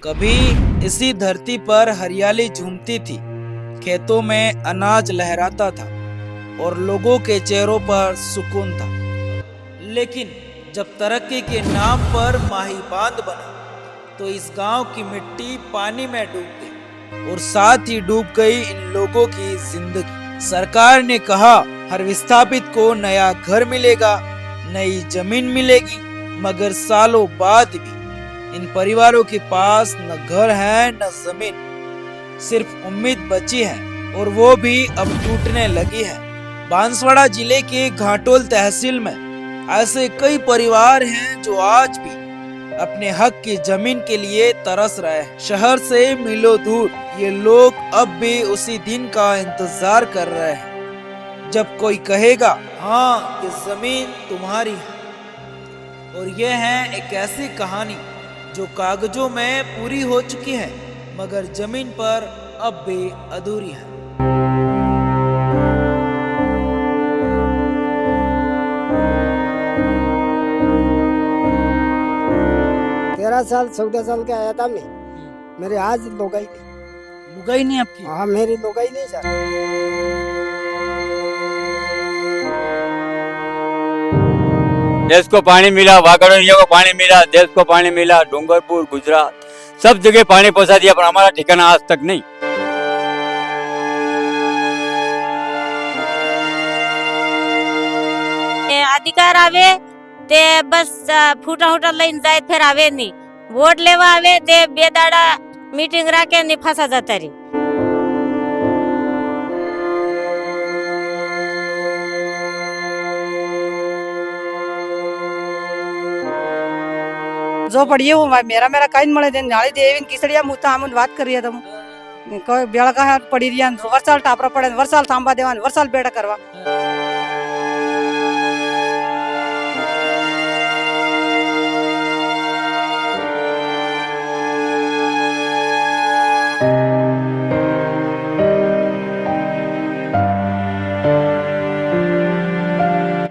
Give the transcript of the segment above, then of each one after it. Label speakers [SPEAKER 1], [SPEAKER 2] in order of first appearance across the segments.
[SPEAKER 1] कभी इसी धरती पर हरियाली झूमती थी, खेतों में अनाज लहराता था और लोगों के चेहरों पर सुकून था। लेकिन जब तरक्की के नाम पर माही बांध बना, तो इस गांव की मिट्टी पानी में डूब गई और साथ ही डूब गई इन लोगों की जिंदगी। सरकार ने कहा हर विस्थापित को नया घर मिलेगा, नई जमीन मिलेगी, मगर सालों बाद भी इन परिवारों के पास न घर है न जमीन, सिर्फ उम्मीद बची है और वो भी अब टूटने लगी है। बांसवाड़ा जिले के घाटोल तहसील में ऐसे कई परिवार हैं जो आज भी अपने हक की जमीन के लिए तरस रहे हैं। शहर से मीलों दूर ये लोग अब भी उसी दिन का इंतजार कर रहे हैं जब कोई कहेगा हाँ ये जमीन तुम्हारी है। और ये है एक ऐसी कहानी जो कागजों में पूरी हो चुकी है, मगर जमीन पर अब भी अधूरी है।
[SPEAKER 2] 13 साल 14 साल का आया था मैं। मेरे आज लुगाई
[SPEAKER 1] नहीं आपकी?
[SPEAKER 2] हाँ मेरी लुगाई नहीं सर।
[SPEAKER 3] देश को पानी मिला, वागड़िया को पानी मिला, देश को पानी मिला, डूंगरपुर गुजरात सब जगह पानी पहुंचा दिया, पर हमारा ठिकाना आज तक नहीं।
[SPEAKER 4] अधिकार आवे ते बस फूटा फूटा लाइन जाए, फिर आवे नहीं। वोट लेवा आवे ते बेदाड़ा मीटिंग राखे नहीं, फंसा जाता रही।
[SPEAKER 5] जो पढ़िए वो मेरा काइन मळे देन नाळी देवीन किसड़िया मुता हमन बात करिया तुम कोई बेळका हाथ पड़ी रिया वर्षाल टापरा पड़े, वर्षाल थांबा देवान, वर्षाल बेड़ा करवा।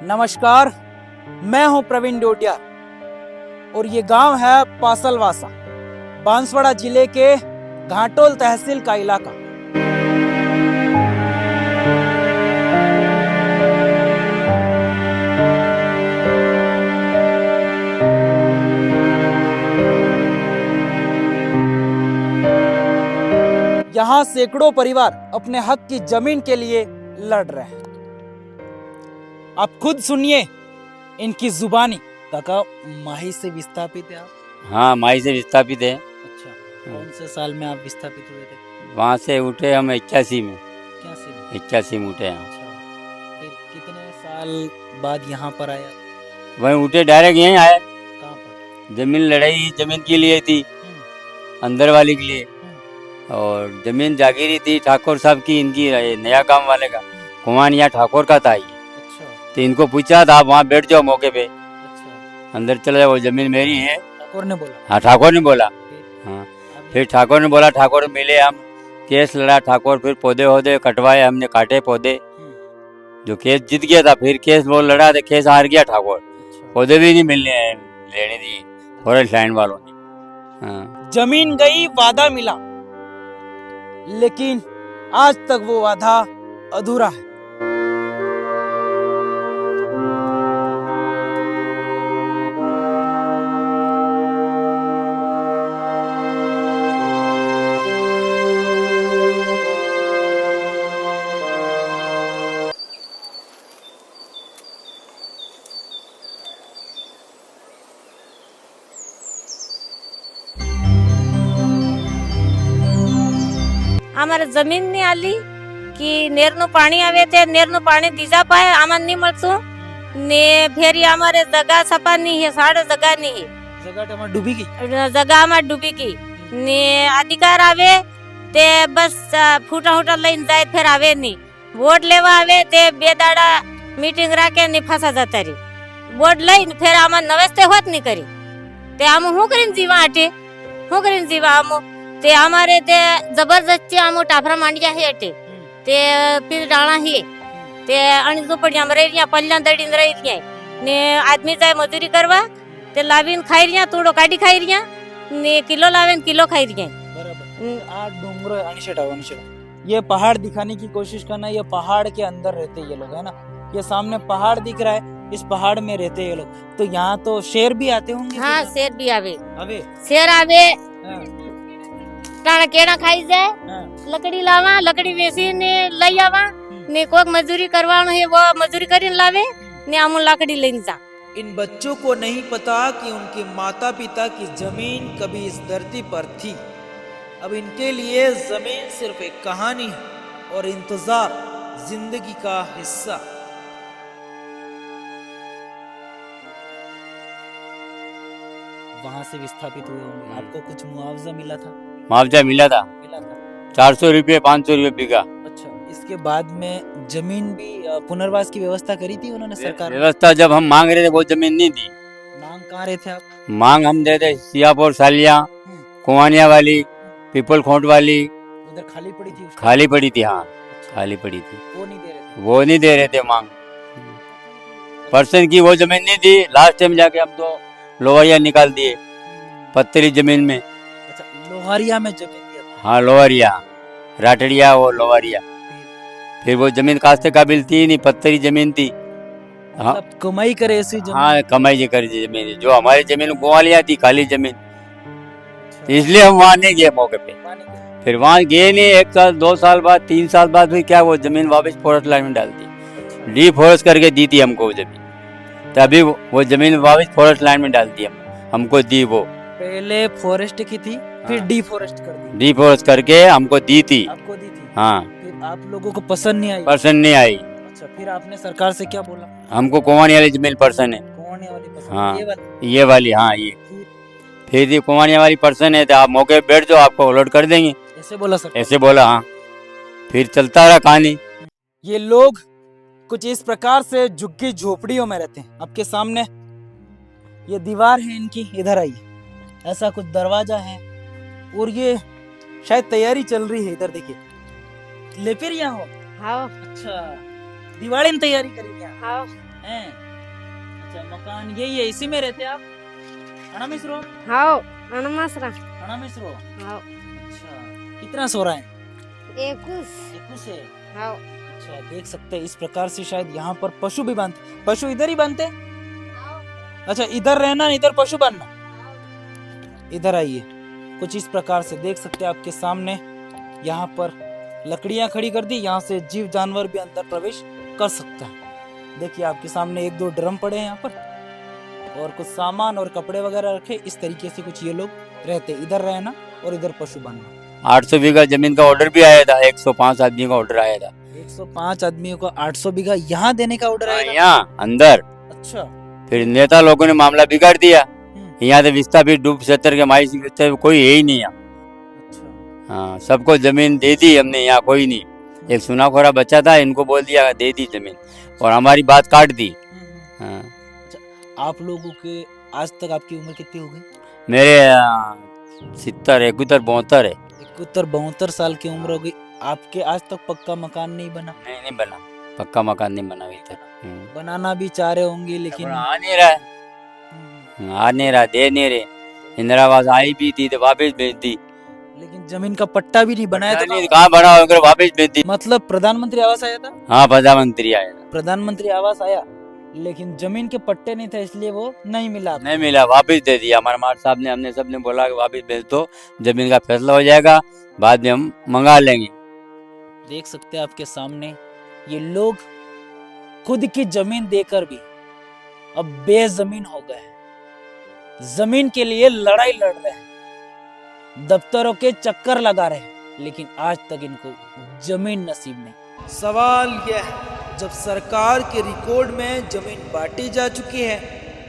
[SPEAKER 1] नमस्कार, मैं हूं प्रवीण डोडिया और ये गांव है पासलवासा, बांसवाड़ा जिले के घाटोल तहसील का इलाका। यहाँ सैकड़ों परिवार अपने हक की जमीन के लिए लड़ रहे हैं। आप खुद सुनिए इनकी जुबानी। काका, माही से विस्थापित है आप?
[SPEAKER 3] हाँ, माही से विस्थापित है।
[SPEAKER 1] अच्छा, कौन से साल में आप विस्थापित हुए थे?
[SPEAKER 3] वहाँ से उठे हम 81 में।
[SPEAKER 1] 81
[SPEAKER 3] में उठे हैं।
[SPEAKER 1] अच्छा, फिर कितने साल बाद यहाँ पर आया?
[SPEAKER 3] वहीं उठे, डायरेक्ट यहीं आए।
[SPEAKER 1] कहाँ पर?
[SPEAKER 3] जमीन लड़ाई जमीन के लिए थी, अंदर वाले के लिए, और जमीन जागीरी थी ठाकुर साहब की, इनकी नया गांव वाले का कुमानिया ठाकुर का था। तो इनको पूछा था आप वहाँ बैठ जाओ मौके पे, अंदर चले जाओ, जमीन मेरी है।
[SPEAKER 1] ठाकुर ने बोला?
[SPEAKER 3] हाँ, ठाकुर ने बोला। हाँ, फिर ठाकुर ने बोला, ठाकुर मिले, हम केस लड़ा ठाकुर, फिर पौधे कटवाए, हमने काटे पौधे, जो केस जीत गया था। फिर केस वो लड़ा तो केस हार गया ठाकुर, पौधे भी नहीं लेने दिए फॉरेस्ट लाइन वालों ने। हाँ।
[SPEAKER 1] जमीन गई, वादा मिला, लेकिन आज तक वो वादा अधूरा है।
[SPEAKER 4] हमारे जमीन नहीं आली कि नेर नु पानी आवे ते नेर नु पानी दीजा पाए, आमन नहीं मलसु ने। फेरी हमारे जगह सपा नहीं है, साढ़े जगह नहीं है,
[SPEAKER 1] जगह डूबी की,
[SPEAKER 4] जगह में डूबी की ने। अधिकार आवे ते बस फूटा फूटा लाइन जाए, फिर आवे नहीं। वोट लेवा आवे ते बेदाड़ा मीटिंग राखे नहीं, फंसा जाता रही। वोट लाइन फिर आमन नवेस्ते होत नहीं करी ते हम हूँ करीन जीवा हटे, हूँ करीन जीवा हम ते हमारे ते जबरदस्ती हम टाफरा मांडिया है अटे ते फिर डाला है ते आणि झोपड़िया में रह रिया, पल्ला दड़ी रह रिया ने। आदमी जाए मजूरी करवा ते लावीन खाई रिया, तूड़ो काटी खाई रिया ने किलो लावे ने किलो खाई रही
[SPEAKER 1] बराबर। आज डोंगर अनिशेटा ये पहाड़ दिखाने की कोशिश करना, ये पहाड़ के अंदर रहते ये लोग है ना। ये सामने पहाड़ दिख रहा है, इस पहाड़ में रहते ये लोग। तो यहाँ तो शेर भी आते होंगे।
[SPEAKER 4] हाँ शेर भी आवे,
[SPEAKER 1] अबे
[SPEAKER 4] शेर आवे
[SPEAKER 1] हाँ,
[SPEAKER 4] टाणा केड़ा खाई जाए,
[SPEAKER 1] हाँ,
[SPEAKER 4] लकड़ी लावा, लकड़ी वेसी ने लई आवा ने कोक मजदूरी करवानो है वो मजदूरी करीन लावे ने आमू लकड़ी लेन जा।
[SPEAKER 1] इन बच्चों को नहीं पता कि उनके माता पिता की जमीन कभी इस धरती पर थी। अब इनके लिए जमीन सिर्फ एक कहानी है और इंतजार जिंदगी का हिस्सा। वहां से विस्थापित हुए होंगे, आपको कुछ मुआवजा मिला था?
[SPEAKER 3] मुआवजा मिला था
[SPEAKER 1] मिला था।
[SPEAKER 3] 400 रुपये 500 रुपये बीघा।
[SPEAKER 1] अच्छा, इसके बाद में जमीन भी पुनर्वास की व्यवस्था करी थी उन्होंने सरकार ने?
[SPEAKER 3] व्यवस्था जब हम मांग रहे थे वो जमीन नहीं दी।
[SPEAKER 1] मांग कहाँ रहे थे आप?
[SPEAKER 3] मांग हम दे थे सियापुर, सालिया, कुआनिया वाली, पीपल खोट वाली
[SPEAKER 1] उधर खाली पड़ी थी उसकी?
[SPEAKER 3] खाली पड़ी थी। हाँ
[SPEAKER 1] अच्छा,
[SPEAKER 3] खाली पड़ी थी,
[SPEAKER 1] वो नहीं दे रहे थे?
[SPEAKER 3] वो नहीं दे रहे थे मांग। पर्सन की वो जमीन नहीं दी। लास्ट टाइम जाके हम तो लोहरिया निकाल दिए पत्थरी जमीन में।
[SPEAKER 1] अच्छा, लोहारिया में जमीन दिया था?
[SPEAKER 3] हाँ लोहरिया, राटड़िया और लोहरिया। फिर वो जमीन कास्ते काबिल थी नहीं, पत्थरी जमीन थी। हाँ
[SPEAKER 1] मतलब कमाई करे ऐसी जमीन?
[SPEAKER 3] हाँ कमाई जी कर दी जमीन, जो हमारी जमीन गोवा लिया थी खाली जमीन, इसलिए हम वहाँ नहीं गए मौके पे। फिर वहाँ गए नहीं, 1 साल 2 साल बाद 3 साल बाद फिर क्या वो जमीन वापस फॉरेस्ट लाइन में डाल दी। डीफॉरेस्ट करके दी थी हमको वो जमीन, तभी वो जमीन वापस फॉरेस्ट लाइन में डाल दी हमको दी वो।
[SPEAKER 1] पहले फॉरेस्ट की थी, फिर
[SPEAKER 3] हाँ।
[SPEAKER 1] डिफॉरेस्ट कर दी?
[SPEAKER 3] डीफॉरेस्ट करके हमको दी थी।
[SPEAKER 1] आपको दी थी?
[SPEAKER 3] हाँ
[SPEAKER 1] फिर आप लोगों को पसंद नहीं आई?
[SPEAKER 3] पर्सन नहीं आई।
[SPEAKER 1] अच्छा, फिर आपने सरकार से क्या बोला?
[SPEAKER 3] हमको कुमानी वाली जमीन पर्सन है।
[SPEAKER 1] कौन है वाली पसंद?
[SPEAKER 3] हाँ।
[SPEAKER 1] ये वाली?
[SPEAKER 3] ये वाली, हाँ ये फिर ये कुमानिया वाली पर्सन है, तो आप मौके पे बैठ जाओ, आपको अलॉट कर देंगे।
[SPEAKER 1] ऐसे बोला सर?
[SPEAKER 3] ऐसे बोला। हाँ फिर चलता रहा कहानी।
[SPEAKER 1] ये लोग कुछ इस प्रकार से झुग्गी झोपड़ियों में रहते हैं। आपके सामने ये दीवार है इनकी, इधर आइए, ऐसा कुछ दरवाजा है और ये शायद तैयारी चल रही है। इधर देखिए, लेपिर यहाँ हो?
[SPEAKER 4] हाँ
[SPEAKER 1] अच्छा, दिवाली में तैयारी करेंगे आप?
[SPEAKER 4] हाँ
[SPEAKER 1] हैं? अच्छा, मकान यही है, इसी में रहते हैं आप? अना मिश्रो?
[SPEAKER 4] हाँ अनमासरा
[SPEAKER 1] अना मिश्रो?
[SPEAKER 4] हाँ
[SPEAKER 1] अच्छा, कितना सो रहा है?
[SPEAKER 4] 21
[SPEAKER 1] 21 है।
[SPEAKER 4] हाँ
[SPEAKER 1] अच्छा, देख सकते हैं इस प्रकार से शायद यहाँ पर पशु भी बांधते। पशु इधर ही बांधते हैं? अच्छा, इधर रहना, इधर पशु बांधना। इधर आइए, कुछ इस प्रकार से देख सकते हैं आपके सामने यहाँ पर लकड़ियां खड़ी कर दी, यहाँ से जीव जानवर भी अंदर प्रवेश कर सकता है। देखिए आपके सामने 1-2 ड्रम पड़े हैं यहाँ पर और कुछ सामान और कपड़े वगैरह रखे। इस तरीके से कुछ ये लोग रहते, इधर रहना और इधर पशु बांधना।
[SPEAKER 3] 800 बीघा जमीन का ऑर्डर भी आया था, 105 आदमी का ऑर्डर आया था।
[SPEAKER 1] 105 आदमियों को 800 बीघा यहाँ देने का ऑर्डर आया था?
[SPEAKER 3] यहाँ अंदर।
[SPEAKER 1] अच्छा।
[SPEAKER 3] फिर नेता लोगों ने मामला बिगाड़ दिया। यहाँ से विस्थापित डूब क्षेत्र के माई कोई है ही नहीं यहाँ।
[SPEAKER 1] अच्छा।
[SPEAKER 3] हाँ सबको जमीन दे दी हमने, यहाँ कोई नहीं। एक सुनाखोरा बच्चा था, इनको बोल दिया दे दी जमीन और हमारी बात काट दी। हाँ
[SPEAKER 1] आप लोगों के आज तक आपकी उम्र कितनी हो गई?
[SPEAKER 3] मेरे 70 71 72 है।
[SPEAKER 1] 71-72 साल की उम्र हो गई। आपके आज तक पक्का मकान नहीं बना?
[SPEAKER 3] नहीं बना, पक्का मकान नहीं बना अभी तक।
[SPEAKER 1] बनाना भी चाह रहे होंगे लेकिन
[SPEAKER 3] आ नहीं रहा है, आ नहीं रहा, दे नहीं रहे। इंदिरा आवास आई भी थी तो वापस भेज दी।
[SPEAKER 1] लेकिन जमीन का पट्टा भी नहीं बनाया था।
[SPEAKER 3] कहाँ बना होगा, वापस भेज दी।
[SPEAKER 1] मतलब प्रधानमंत्री आवास आया था?
[SPEAKER 3] हाँ प्रधानमंत्री आया था।
[SPEAKER 1] प्रधानमंत्री आवास आया लेकिन जमीन के पट्टे नहीं थे, इसलिए वो नहीं मिला।
[SPEAKER 3] नहीं मिला, वापस दे दिया। हमारे मार साहब ने, हमने सबने बोला कि वापस भेज दो, जमीन का फैसला हो जाएगा, बाद में हम मंगा लेंगे।
[SPEAKER 1] देख सकते हैं आपके सामने ये लोग खुद की जमीन देकर भी अब बेजमीन हो गए, जमीन के लिए लड़ाई लड़ रहे हैं, दफ्तरों के चक्कर लगा रहे हैं, लेकिन आज तक इनको जमीन नसीब नहीं। सवाल यह है, जब सरकार के रिकॉर्ड में जमीन बांटी जा चुकी है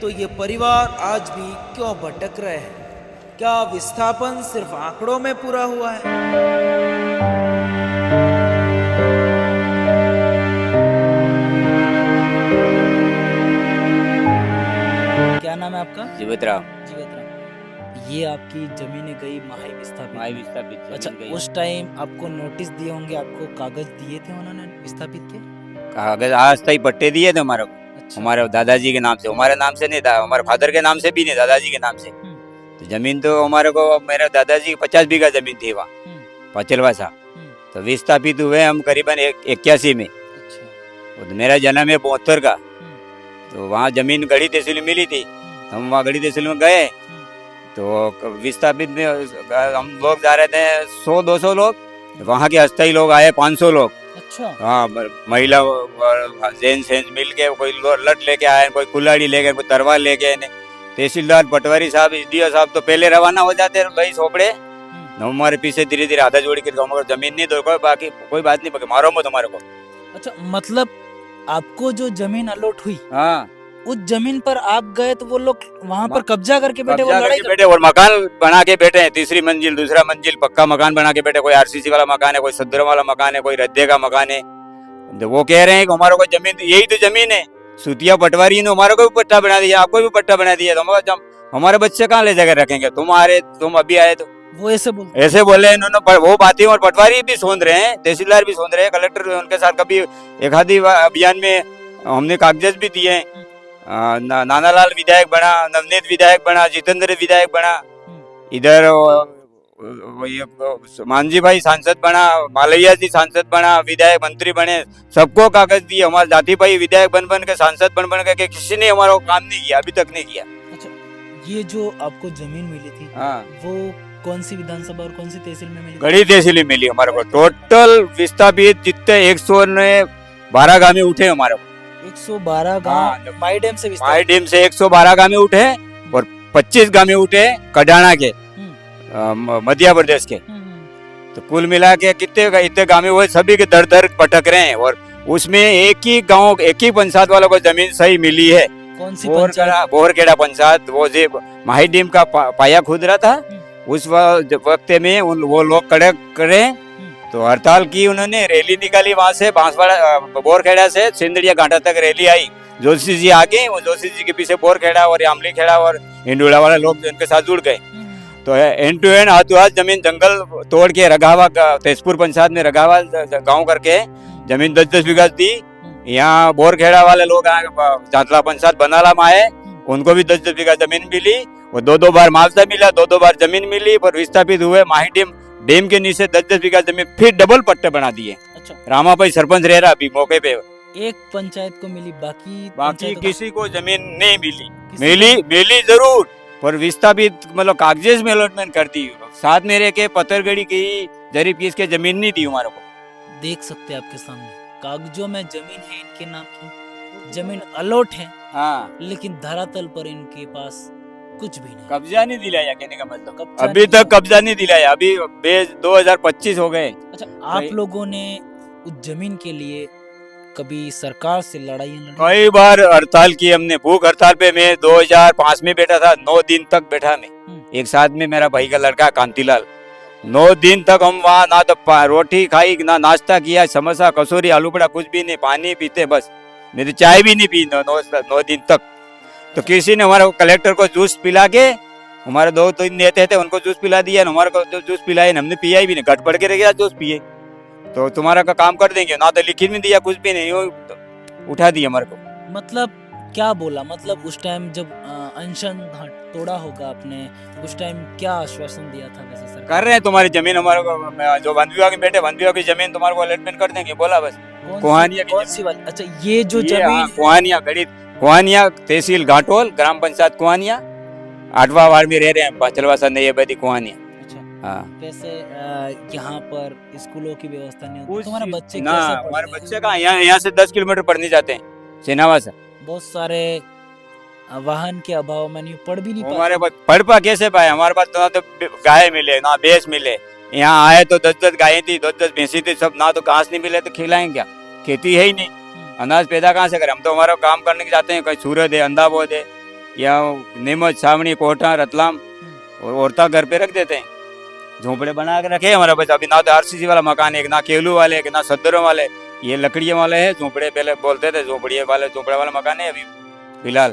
[SPEAKER 1] तो ये परिवार आज भी क्यों भटक रहे हैं? क्या विस्थापन सिर्फ आंकड़ों में पूरा हुआ है? क्या नाम है आपका?
[SPEAKER 3] जीवित राम।
[SPEAKER 1] जीवित राम। ये आपकी जमीनें गई महाई विस्थापित। अच्छा, उस टाइम आपको नोटिस दिए होंगे, आपको कागज दिए थे उन्होंने विस्थापित के?
[SPEAKER 6] कागज आज तक पट्टे दिए थे हमारे को।
[SPEAKER 1] अच्छा।
[SPEAKER 6] हमारे दादाजी के नाम से, हमारे नाम से नहीं था, हमारे फादर के नाम से भी नहीं, दादाजी के नाम से। तो जमीन तो हमारे को, मेरे दादाजी की 50 बीघा जमीन थी वहाँ पचलवा सा। तो विस्थापित हुए हम करीबन 81 में।
[SPEAKER 1] अच्छा।
[SPEAKER 6] तो मेरा जन्म है 72 का। तो वहाँ जमीन गढ़ी तहसील में मिली थी, हम वहाँ गढ़ी तहसील में गए। तो विस्थापित में हम लोग जा रहे थे 100-200 लोग, वहाँ के अस्थायी लोग आए 500 लोग।
[SPEAKER 1] अच्छा।
[SPEAKER 6] हाँ, महिला जेंट्स मिल के, कोई लट लेके आए, कोई कुल्हाड़ी लेके, कोई तलवार लेके। तहसीलदार, पटवारी साहब, एसडीओ साहब तो पहले रवाना हो जाते हैं भाई सोपड़े। हमारे पीछे धीरे धीरे आधा जोड़ी के हमारे जमीन नहीं दो, बाकी कोई बात नहीं, मारो मत हमारे को।
[SPEAKER 1] अच्छा, मतलब आपको जो जमीन अलॉट हुई,
[SPEAKER 6] हाँ,
[SPEAKER 1] उस जमीन पर आप गए तो वो लोग वहाँ पर कब्जा करके बैठे, वो
[SPEAKER 6] कब्जा
[SPEAKER 1] लड़ाई
[SPEAKER 6] करके बैठे और मकान बना के बैठे हैं। तीसरी मंजिल, दूसरा मंजिल, पक्का मकान बना के बैठे। कोई आरसीसी वाला मकान है, कोई सदर वाला मकान है, कोई रद्दे का मकान है। तो वो कह रहे हैं कि हमारे को जमीन, यही तो जमीन है। सुतिया पटवारी ने हमारे को भी पट्टा बना दिया, आपको भी पट्टा बना दिया। तो हमारे बच्चे कहाँ ले जाकर रखेंगे? तुम अभी आए तो
[SPEAKER 1] वो ऐसे बोलते।
[SPEAKER 6] ऐसे बोले इन्होंने। वो बातें और पटवारी भी सुन रहे हैं, तहसीलदार भी सुन रहे हैं, कलेक्टर उनके साथ कभी एक आधी अभियान में हमने कागजात भी दिए हैं। नानालाल विधायक बना, नवनीत विधायक बना, जितेंद्र विधायक बना, इधर मांझी भाई सांसद बना, मालैया जी सांसद बना, विधायक मंत्री बने, सबको कागज दिए। हमारे जाति भाई विधायक बन के, सांसद बन के, किसी ने हमारा काम नहीं किया, अभी तक नहीं किया।
[SPEAKER 1] अच्छा, ये जो आपको जमीन मिली थी,
[SPEAKER 6] हाँ,
[SPEAKER 1] वो कौन सी विधानसभा और कौन सी तहसील में मिली?
[SPEAKER 6] गढ़ी तहसील में मिली हमारे को। टोटल विस्थापित जितने 112 गांव उठे हमारे को।
[SPEAKER 1] 112
[SPEAKER 6] हाँ,
[SPEAKER 1] गांव माई डैम से
[SPEAKER 6] माई डैम से 112 गांव उठे और 25 गांव उठे कडाना के, मध्य प्रदेश के। तो कुल मिला के कितने इतने गांव हुए, सभी के दर दर भटक रहे हैं। और उसमें एक ही गांव, एक ही पंचायत वालों को जमीन सही मिली है।
[SPEAKER 1] कौन सी पंचायत?
[SPEAKER 6] बोरखेड़ा पंचायत। वो जो माही डैम का पाया खुद रहा था, उस वक्त में वो लोग कड़क करे। तो हड़ताल की उन्होंने, रैली निकाली वहां से, बांसवाड़ा बोरखेड़ा से सिंदड़िया घाटा तक रैली आई। जोशी जी आगे, वो जोशी जी के पीछे बोरखेड़ा और आमली खेड़ा और हिंडोला वाले लोग उनके साथ जुड़ गए। तो एंड टू एंड, हाथों हाथ जमीन जंगल तोड़ के रघावा, तेजपुर पंचायत में रघावा गांव करके जमीन 10-10 बीघा दी। यहाँ बोरखेड़ा वाले लोग जातला पंचायत बनाला में आए, उनको भी 10-10 बीघा जमीन मिली। वो 2-2 बार मुआवजा मिला, 2-2 बार जमीन मिली। पर विस्थापित हुए माही डैम के नीचे 10-10 बीघा जमीन फिर डबल पट्टे बना दिए।
[SPEAKER 1] अच्छा,
[SPEAKER 6] रामा भाई सरपंच रह रहा अभी मौके पे।
[SPEAKER 1] एक पंचायत को मिली, बाकी
[SPEAKER 6] बाकी किसी को जमीन नहीं मिली। मिली जरूर, पर विस्थापित मतलब कागजेज में अलॉटमेंट कर दी। साथ में रह के पत्थरगढ़ी की जरीब की इसके जमीन नहीं दी हमारे को।
[SPEAKER 1] देख सकते हैं आपके सामने कागजों में जमीन है, इनके नाम की जमीन अलॉट है।
[SPEAKER 6] हाँ,
[SPEAKER 1] लेकिन धरातल पर इनके पास कुछ भी नहीं,
[SPEAKER 6] कब्जा नहीं दिलाया, कहने का मतलब
[SPEAKER 1] कब्जा
[SPEAKER 6] अभी
[SPEAKER 1] नहीं
[SPEAKER 6] तक कब्जा नहीं दिलाया। अभी 2025 हो गए।
[SPEAKER 1] अच्छा, आप लोगों ने उस जमीन के लिए कभी सरकार से लड़ाई लड़ी?
[SPEAKER 6] कई बार हड़ताल की हमने, भूख हड़ताल पे। मैं 2005 में बैठा था, 9 दिन तक बैठा मैं। एक साथ में मेरा भाई का लड़का कांतिलाल, 9 दिन तक हम वहाँ ना तो रोटी खाई, ना नाश्ता किया, समोसा कचौरी आलू बड़ा कुछ भी नहीं, पानी पीते बस। मैं तो चाय भी नहीं पी 9 दिन तक। तो किसी ने हमारे कलेक्टर को जूस पिला के, हमारे 2-3 नेता थे, उनको जूस पिला दिया, हमारे को जूस पिलाए, हमने पिया ही भी नहीं, घट पड़ के रह गया जूस पिए। तो तुम्हारा का काम कर देंगे, ना तो लिखित में दिया, कुछ भी नहीं, उठा दिया हमारे को।
[SPEAKER 1] मतलब क्या बोला? मतलब उस टाइम जब अनशन तोड़ा होगा आपने, उस टाइम क्या आश्वासन दिया था वैसे सरकार?
[SPEAKER 6] कर रहे हैं तुम्हारी जमीन हमारे को, जो वन विभाग में बैठे, वन विभाग की जमीन तुम्हारे को अलॉटमेंट कर देंगे, बोला बस। कोहानिया की
[SPEAKER 1] कौन सी वाली? अच्छा, ये जो
[SPEAKER 6] ये,
[SPEAKER 1] जमीन
[SPEAKER 6] हाँ, कोहानिया गढ़ी, कोहानिया तहसील घाटोल, ग्राम पंचायत कोहानिया, 8वां वार्ड में रह रहे हैं, चलवासा नैयबदी कोहानिया।
[SPEAKER 1] अच्छा,
[SPEAKER 6] हाँ,
[SPEAKER 1] वैसे यहाँ पर स्कूलों की व्यवस्था नहीं होती,
[SPEAKER 6] कुछ
[SPEAKER 1] तुम्हारे बच्चे
[SPEAKER 6] ना,
[SPEAKER 1] कैसे
[SPEAKER 6] हमारे
[SPEAKER 1] पढ़ते हैं?
[SPEAKER 6] बच्चे कहाँ, यहाँ से 10 किलोमीटर पढ़ने जाते हैं सेनावा से।
[SPEAKER 1] बहुत सारे वाहन के अभाव में नहीं पढ़ भी नहीं पाते।
[SPEAKER 6] हमारे पास पढ़ पा कैसे पाए? हमारे पास ना तो गाय मिले, ना भैंस मिले। यहाँ आए तो 10-10 गायें थी, 10-10 भैंसी थी, सब। ना तो घास नहीं मिले तो खिलाएंगे क्या? खेती है ही नहीं, अनाज पैदा कहाँ से करें? हम तो हमारा काम करने के जाते हैं, कहीं सूरत है, अंदाबोद है, या नीमच, छावनी, कोटा, रतलाम, और औरता घर पे रख देते हैं। झोंपड़े बना के रखे हमारा बस। अभी ना तो आरसीसी वाला मकान है, ना केलू वाले, ना सदरों वाले, ये लकड़ियों वाले है झोंपड़े। पहले बोलते थे झोंपड़िए वाले, झोंपड़े वाला मकान है अभी फिलहाल।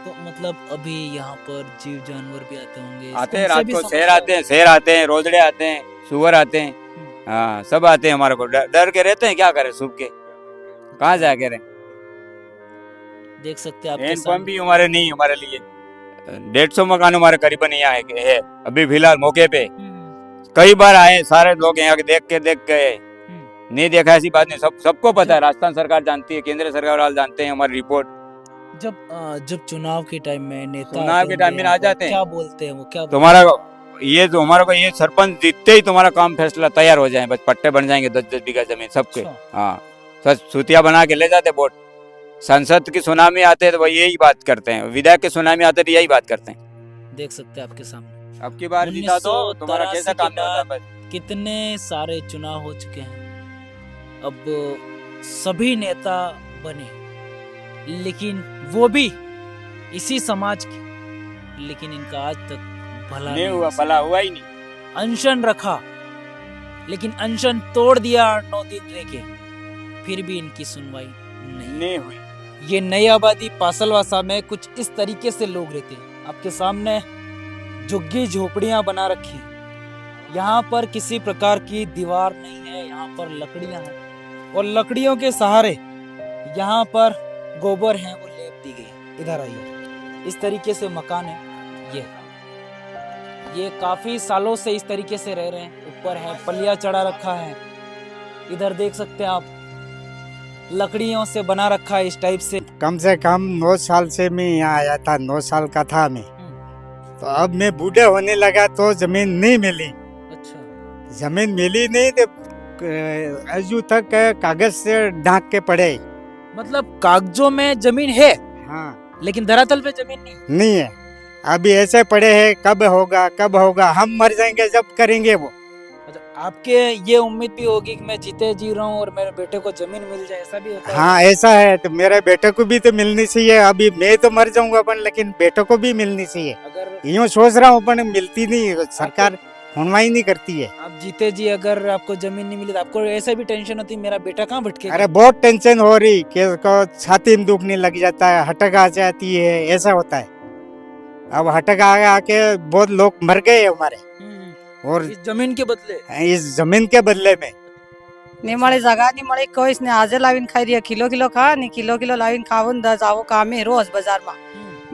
[SPEAKER 1] तो मतलब अभी यहाँ पर जीव जानवर भी आते होंगे?
[SPEAKER 6] आते हैं
[SPEAKER 1] उनसे
[SPEAKER 6] रात
[SPEAKER 1] भी
[SPEAKER 6] को,
[SPEAKER 1] समस्या
[SPEAKER 6] शेर आते हैं, रोजड़े आते हैं, सुअर आते हैं। हाँ, सब आते हैं हमारे को। डर के रहते हैं, क्या करें, सुबह के कहाँ जाके रहे।
[SPEAKER 1] देख सकते हैं आपके
[SPEAKER 6] हैंड पंप
[SPEAKER 1] सामने।
[SPEAKER 6] भी हमारे नहीं, हमारे लिए 150 मकान हमारे करीबन यहाँ है अभी फिलहाल मौके पे। कई बार आए, सारे लोग यहाँ देख गए, नहीं देखा ऐसी बात नहीं, सबको पता है, राजस्थान सरकार जानती है, केंद्र सरकार वाले जानते हैं हमारी रिपोर्ट।
[SPEAKER 1] जब चुनाव के टाइम में नेता
[SPEAKER 6] चुनाव के टाइम में आ जाते हैं,
[SPEAKER 1] क्या बोलते हैं वो, क्या
[SPEAKER 6] तुम्हारा ये जो हमारा को ये सरपंच जीतते ही तुम्हारा काम फैसला तैयार हो जाए, बस पट्टे बन जाएंगे 10-10 बीघा जमीन सबके। हाँ, सच सूतिया बना के ले जाते वोट। संसद की सुनामी आते तो वही यही बात करते हैं, विधायक की सुनामी आते तो यही बात करते हैं।
[SPEAKER 1] देख सकते हैं आपके सामने
[SPEAKER 6] अब की बार जीता तो तुम्हारा कैसा काम होता है बस।
[SPEAKER 1] कितने सारे चुनाव हो चुके हैं, अब सभी नेता बने, लेकिन वो भी इसी समाज के, लेकिन इनका आज तक भला
[SPEAKER 6] नहीं हुआ, भला हुआ ही नहीं।
[SPEAKER 1] अनशन रखा, लेकिन अनशन तोड़ दिया 9 दिन रह के, फिर भी इनकी सुनवाई नहीं
[SPEAKER 6] हुई।
[SPEAKER 1] ये नई आबादी पासलवासा में कुछ इस तरीके से लोग रहते हैं। आपके सामने झुग्गी झोपड़ियां बना रखी हैं। यहाँ पर किसी प्रकार की दीवार नहीं है, यहाँ पर लकड़ियां हैं और लकड़ियों के सहारे यहाँ पर गोबर है वो लेप दी गई। इधर आइए, इस तरीके से मकान है। ये काफी सालों से इस तरीके से रह रहे हैं। ऊपर है पलिया चढ़ा रखा है, इधर देख सकते हैं आप, लकड़ियों से बना रखा है इस टाइप से।
[SPEAKER 7] कम से कम 9 साल से मैं यहाँ आया था, 9 साल का था मैं। तो अब मैं बूढ़े होने लगा तो जमीन नहीं मिली।
[SPEAKER 1] अच्छा,
[SPEAKER 7] जमीन मिली नहीं तो अजू तक कागज से ढांक के पड़े।
[SPEAKER 1] मतलब कागजों में जमीन है,
[SPEAKER 7] हाँ,
[SPEAKER 1] लेकिन धरातल पे जमीन नहीं
[SPEAKER 7] नहीं है। अभी ऐसे पड़े हैं, कब होगा, हम मर जाएंगे जब करेंगे वो।
[SPEAKER 1] अच्छा, आपके ये उम्मीद भी होगी कि मैं जीते जी रहा हूँ और मेरे बेटे को जमीन मिल जाए, ऐसा भी होता है?
[SPEAKER 7] हाँ, ऐसा है। तो मेरे बेटे को भी तो मिलनी चाहिए। अभी मैं तो मर जाऊंगा अपन, लेकिन बेटे को भी मिलनी चाहिए।
[SPEAKER 1] अगर
[SPEAKER 7] यूँ सोच रहा हूँ अपन, मिलती नहीं, सरकार सुनवाई नहीं करती है।
[SPEAKER 1] आप जीते जी अगर आपको जमीन नहीं मिली तो आपको ऐसा भी टेंशन होती है मेरा बेटा कहाँ भटकेगा?
[SPEAKER 7] अरे बहुत टेंशन हो रही कि उसको छाती में दुखने लग जाता है, हटक आ जाती है, ऐसा होता है। अब हटक आके बहुत लोग मर गए हमारे, और
[SPEAKER 1] इस जमीन के बदले,
[SPEAKER 7] इस जमीन के बदले में
[SPEAKER 5] नहीं मळे जागा नहीं मळे कोईच नाही आज लावीन खाई रिया किलो खा नहीं किलो लावीन खाऊन द जावो काम है रोज बाजार में।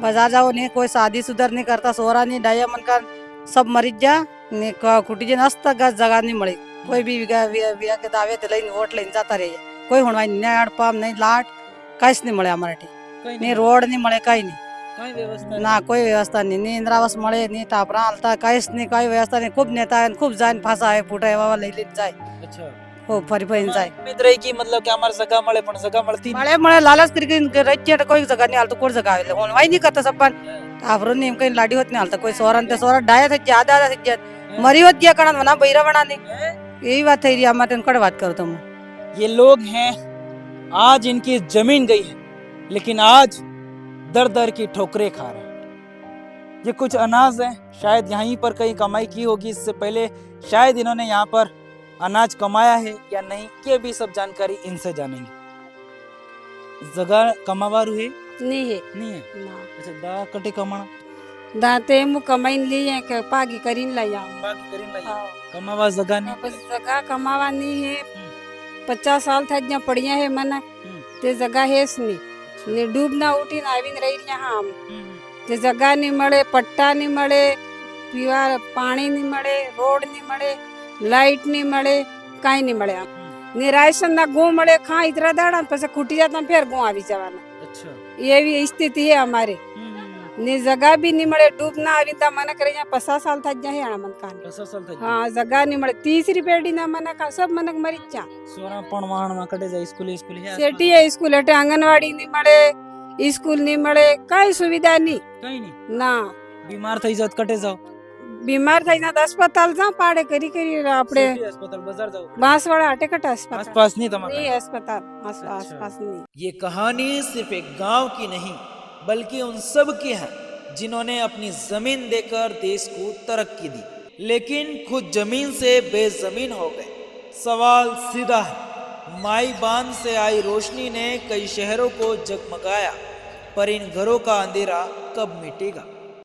[SPEAKER 5] बाजार जाओ नहीं कोई शादी सुधर नहीं करता, सोरा नहीं डाया मन का सब मरीज जा नहीं कुटी जे नस्त गज जगह नहीं मळे। कोई भी विया के दावे ते लईन वोट लईन जाता रे, कोई होणवाई नहीं अड़पाम नहीं लाट काहीच नहीं मळे हमारे ठी, नहीं रोड नहीं मळे काही नहीं,
[SPEAKER 1] काही व्यवस्था
[SPEAKER 5] ना कोई व्यवस्था नहीं, नहीं इंद्रावास मळे नहीं टापरा आलता काहीच नहीं, काही व्यवस्था नहीं। खूप नेता है, खूप जान फासा है, फुटा बाबा लईन जाय,
[SPEAKER 1] अच्छा,
[SPEAKER 5] हो फरी फरीन जाय।
[SPEAKER 1] उम्मीद रही की मतलब कि हमारे सगा मळे पण सगा मळती
[SPEAKER 5] मळे मळे लालच करके रच्चे कोई जगह नहीं हालतो, कोई जगह आवे होणवाई नहीं करता सब पण टापरो नहीं कहीं लाडी होत नहीं हालता, कोई सोरन ते सोरा डाया थे ज्यादा थे मरी होत गया कणा मना बैरा बना नहीं। यही बात है रिया मत कड़ बात करो तुम।
[SPEAKER 1] ये लोग हैं, आज इनकी जमीन गई है, लेकिन आज दर दर की ठोकरें खा रहे हैं। ये कुछ अनाज है, शायद यहीं पर कहीं कमाई की होगी इससे पहले, शायद इन्होंने यहाँ पर अनाज कमाया है या नहीं, ये भी सब जानकारी इनसे जानेंगे। जगह कमावारू है
[SPEAKER 8] नहीं है
[SPEAKER 1] नहीं है?
[SPEAKER 8] ना
[SPEAKER 1] अच्छा, दा कटे कमाना
[SPEAKER 8] दाते मु कमाईन लिए के पागी करीन लाया
[SPEAKER 1] बाकी करीन लाई कमावा जगह नहीं।
[SPEAKER 8] बस जगह कमावा नहीं है। 50 साल था ज्या पड़िया है मना ते जगह है नहीं ने डूबना उठी ना आविन रही यहाँ हम ते जगह नहीं मळे, पट्टा नहीं मळे, पीवा पानी नहीं मळे, रोड नहीं मळे, लाइट नहीं मळे, काई नहीं मळे। ने राशन ना गो मळे खा इतरा दाड़ा पसे खुटी जाता फिर गो आवी जवाना।
[SPEAKER 1] अच्छा,
[SPEAKER 8] ये भी स्थिति है हमारे। ने जगह भी नहीं मळे, डूबना आवी ता मन करे 50 साल था जाए आना मन कान।
[SPEAKER 1] 50 साल तक
[SPEAKER 8] हाँ जगह नहीं मळे, तीसरी पेढ़ी ना मन का सब मनक मरी जा।
[SPEAKER 1] सोरा पण वाहन में कटे जाए स्कूल है
[SPEAKER 8] सेठी है स्कूल हटे, आंगनवाड़ी नहीं मळे, स्कूल नहीं मळे, काई सुविधा नहीं
[SPEAKER 1] कहीं नहीं।
[SPEAKER 8] ना।
[SPEAKER 1] बीमार थई जात कटे जाओ,
[SPEAKER 8] बीमार थई ना अस्पताल जाओ पाड़े करी करी आपड़े
[SPEAKER 1] सिटी अस्पताल बाजार जाओ,
[SPEAKER 8] बांसवाड़ा हटे कटा अस्पताल
[SPEAKER 1] आसपास नहीं तुम्हारा?
[SPEAKER 8] नहीं अस्पताल आसपास नहीं।
[SPEAKER 1] ये कहानी सिर्फ एक गांव की नहीं बल्कि उन सब की है जिन्होंने अपनी जमीन देकर देश को तरक्की दी, लेकिन खुद जमीन से बेजमीन हो गए। सवाल सीधा है, माई बांध से आई रोशनी ने कई शहरों को जगमगाया, पर इन घरों का अंधेरा कब मिटेगा?